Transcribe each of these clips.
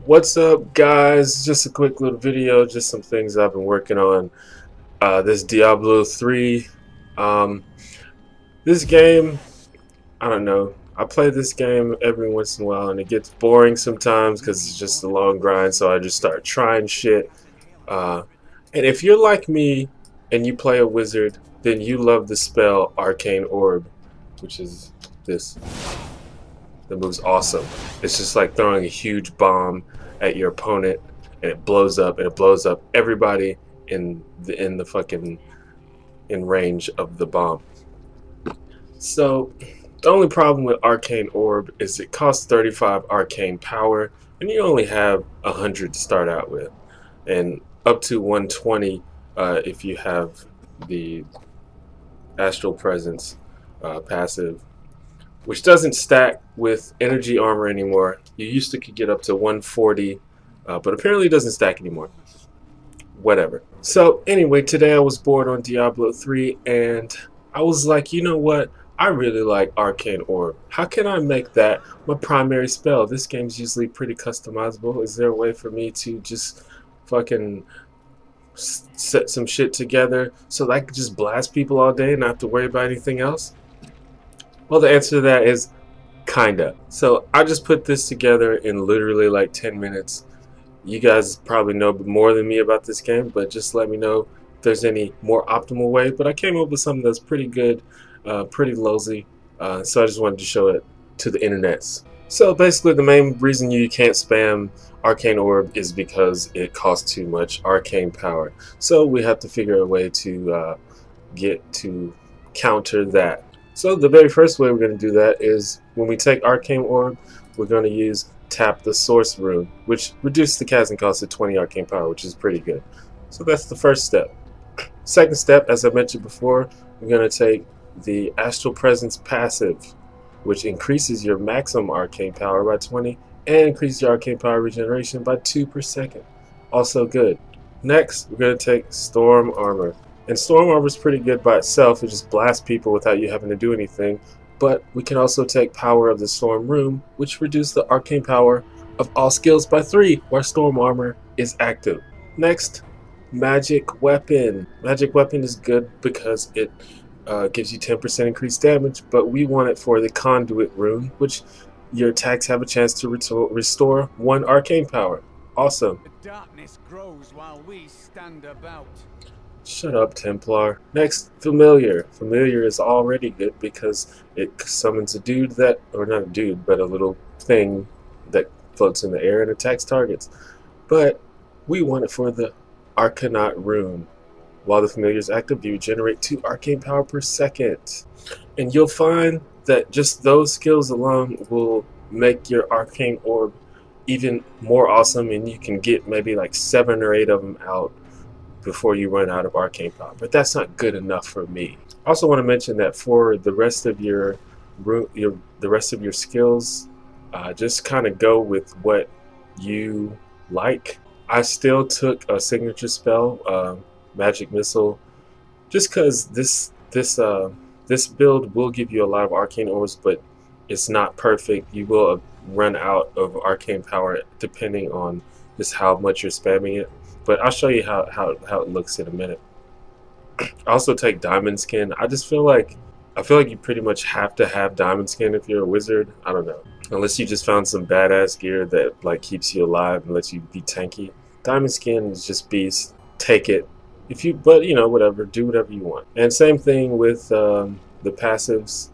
What's up, guys? Just a quick little video, just some things I've been working on. This Diablo 3. Um, this game, I don't know. I play this game every once in a while, and it gets boring sometimes because it's just a long grind. So I just start trying shit. Uh, and if you're like me and you play a wizard, then you love the spell Arcane Orb, which is this. That moves awesome. It's just like throwing a huge bomb at your opponent, and it blows up, and it blows up everybody in the fucking in range of the bomb. So the only problem with Arcane Orb is it costs 35 arcane power, and you only have 100 to start out with, and up to 120 if you have the Astral Presence passive, which doesn't stack with energy armor anymore. You used to could get up to 140, but apparently it doesn't stack anymore. Whatever. So anyway, today I was bored on Diablo 3, and I was like, you know what? I really like Arcane Orb. How can I make that my primary spell? This game's usually pretty customizable. Is there a way for me to just fucking set some shit together so that I could just blast people all day and not have to worry about anything else? Well, the answer to that is kinda. So I just put this together in literally like 10 minutes. You guys probably know more than me about this game, but just let me know if there's any more optimal way. But I came up with something that's pretty good, pretty lousy. So I just wanted to show it to the internets. So basically the main reason you can't spam Arcane Orb is because it costs too much arcane power. So we have to figure a way to get to counter that. So the very first way we're going to do that is when we take Arcane Orb, we're going to use Tap the Source rune, which reduces the casting cost to 20 arcane power, which is pretty good. So that's the first step. Second step, as I mentioned before, we're going to take the Astral Presence passive, which increases your maximum arcane power by 20 and increases your arcane power regeneration by 2 per second. Also good. Next, we're going to take Storm Armor. And Storm Armor is pretty good by itself. It just blasts people without you having to do anything. But we can also take Power of the Storm Rune, which reduces the arcane power of all skills by 3, while Storm Armor is active. Next, Magic Weapon. Magic Weapon is good because it gives you 10% increased damage, but we want it for the Conduit Rune, which your attacks have a chance to restore 1 arcane power. Awesome. The darkness grows while we stand about. Shut up, Templar. Next, Familiar. Familiar is already good because it summons a dude that, or not a dude, but a little thing that floats in the air and attacks targets. But we want it for the Arcanot rune. While the Familiar is active, you generate 2 arcane power per second. And you'll find that just those skills alone will make your Arcane Orb even more awesome, and you can get maybe like 7 or 8 of them out before you run out of arcane power. But that's not good enough for me. I also want to mention that for the rest of your skills, just kind of go with what you like. I still took a signature spell, Magic Missile, just because this build will give you a lot of arcane orbs, but it's not perfect. You will run out of arcane power depending on just how much you're spamming it. But I'll show you how it looks in a minute. I also take Diamond Skin. I feel like you pretty much have to have Diamond Skin if you're a wizard. I don't know. Unless you just found some badass gear that like keeps you alive and lets you be tanky. Diamond Skin is just beast. Take it. But you know, whatever. Do whatever you want. And same thing with the passives.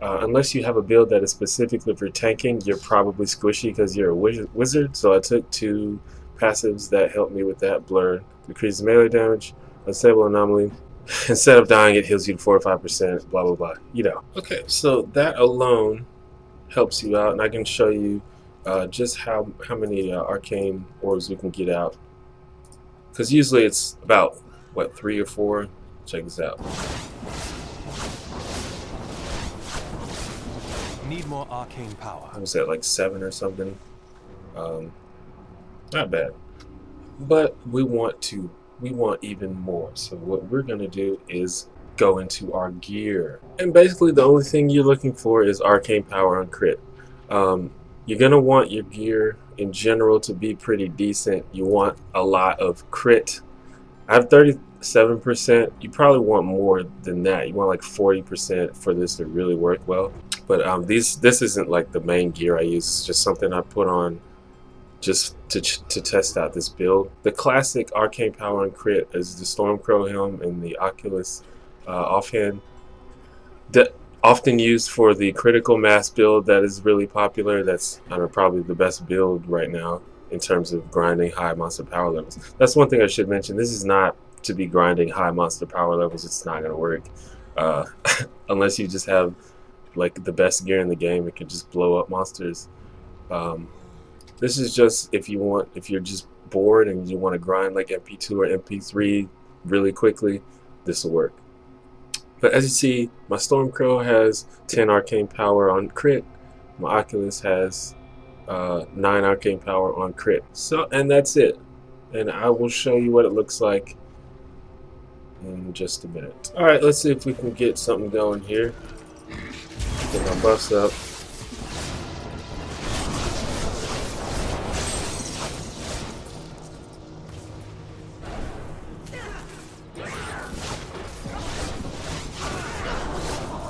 Unless you have a build that is specifically for tanking, you're probably squishy because you're a wizard. So I took 2 passives that help me with that. Blur decreases melee damage, unstable anomaly. Instead of dying, it heals you to 4 or 5%, blah blah blah. You know. Okay, so that alone helps you out, and I can show you just how many arcane orbs we can get out. Because usually it's about what, 3 or 4. Check this out. Need more arcane power. I was at like 7 or something. Not bad, but we want even more. So what we're gonna do is go into our gear, and basically the only thing you're looking for is arcane power on crit. You're gonna want your gear in general to be pretty decent. You want a lot of crit. I have 37%. You probably want more than that. You want like 40% for this to really work well. But this isn't like the main gear I use. It's just something I put on just to test out this build. The classic arcane power and crit is the Stormcrow helm and the Oculus offhand. Often used for the critical mass build that is really popular. That's probably the best build right now in terms of grinding high monster power levels. That's one thing I should mention. This is not to be grinding high monster power levels. It's not going to work unless you just have like the best gear in the game. It can just blow up monsters. This is just if you're just bored and you want to grind like MP2 or MP3 really quickly, this will work. But as you see, my Stormcrow has 10 arcane power on crit. My Oculus has 9 arcane power on crit. And that's it. And I will show you what it looks like in just a minute. Alright, let's see if we can get something going here. Get my buffs up.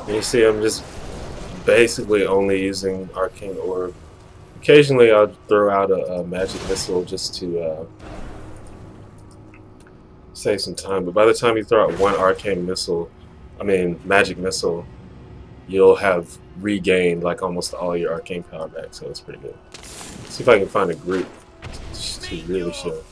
And you see I'm just basically only using Arcane Orb. Occasionally I'll throw out a magic missile just to save some time, but by the time you throw out one magic missile, you'll have regained like almost all your arcane power back, so it's pretty good. Let's see if I can find a group to really show.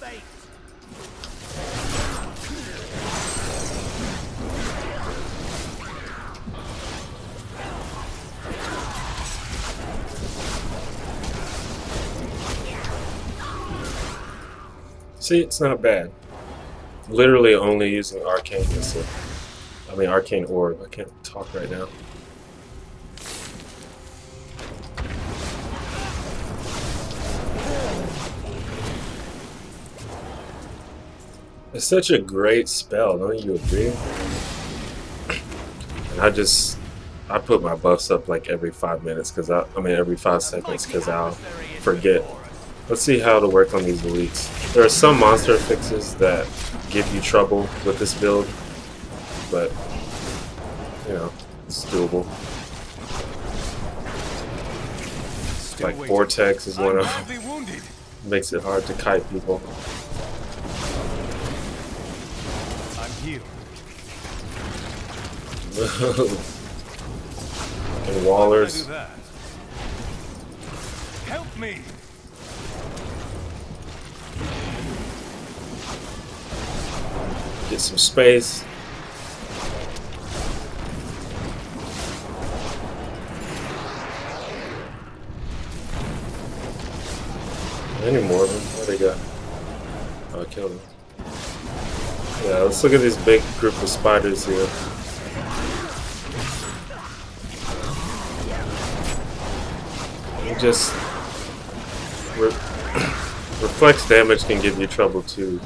See, it's not bad. Literally only using Arcane Orb. I can't talk right now. It's such a great spell, don't you agree? And I put my buffs up like every 5 minutes every 5 seconds because I'll forget. Let's see how to work on these elites. There are some monster fixes that give you trouble with this build, but you know, it's doable. Like Vortex is one of them. Makes it hard to kite people. I'm healed. And Wallers. Help me. Get some space. Any more of them? Where they go? Oh, I killed them. Yeah, let's look at this big group of spiders here. And just reflex damage can give you trouble too.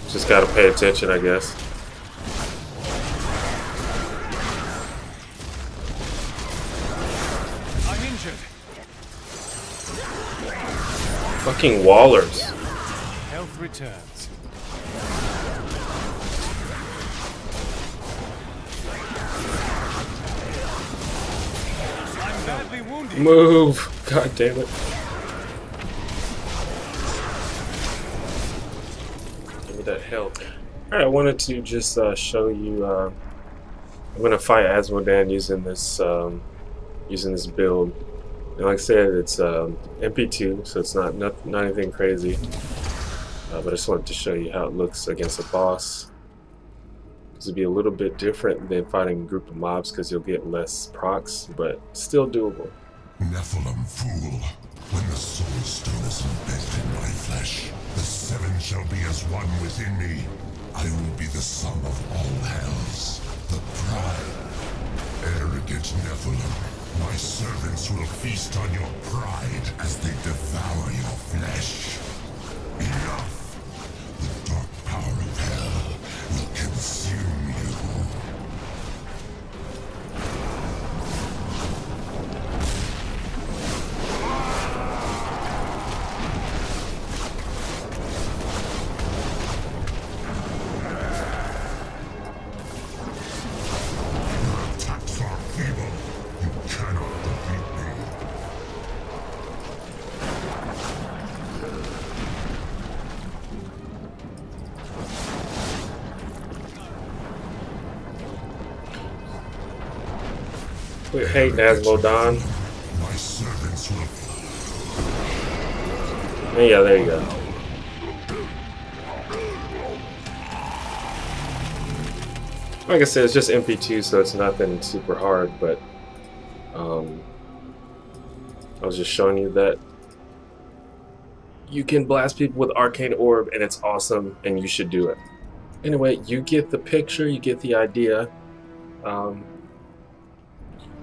Just gotta pay attention, I guess. I'm injured. Fucking Wallers. Health returns. I'm badly wounded. Move! God damn it. That help. Alright, I wanted to just show you I'm gonna fight Asmodan using this build. And like I said, it's MP2, so it's not anything crazy. But I just wanted to show you how it looks against a boss. This would be a little bit different than fighting a group of mobs because you'll get less procs, but still doable. Nephilim fool, when the soul stone is embedded in my flesh, the seven shall be as one within me. I will be the sum of all hells, the pride. Arrogant Nephilim, my servants will feast on your pride as they devour your flesh. Enough! The dark power of hell will consume you. Quit hating, Asmodon. My servants will. And yeah, there you go. Like I said, it's just MP2, so it's nothing super hard, but I was just showing you that you can blast people with Arcane Orb, and it's awesome, and you should do it. Anyway, you get the picture, you get the idea.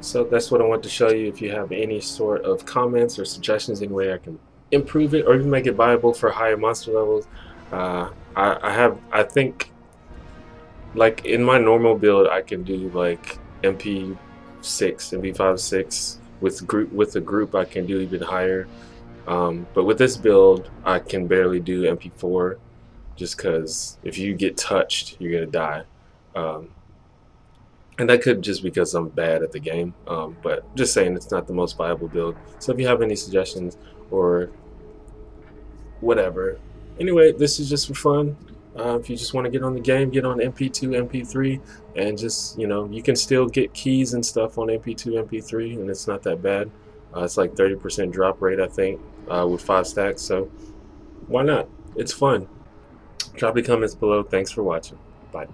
So that's what I want to show you. If you have any sort of comments or suggestions, any way I can improve it or even make it viable for higher monster levels, I think, like in my normal build, I can do like MP6, MP5-6 with a group. I can do even higher. But with this build, I can barely do MP4, just because if you get touched, you're gonna die. And that could just because I'm bad at the game. But just saying, it's not the most viable build. So if you have any suggestions or whatever. Anyway, this is just for fun. If you just want to get on the game, get on MP2, MP3, and just, you know, you can still get keys and stuff on MP2, MP3, and it's not that bad. It's like 30% drop rate, I think, with 5 stacks. So why not? It's fun. Drop the comments below. Thanks for watching. Bye.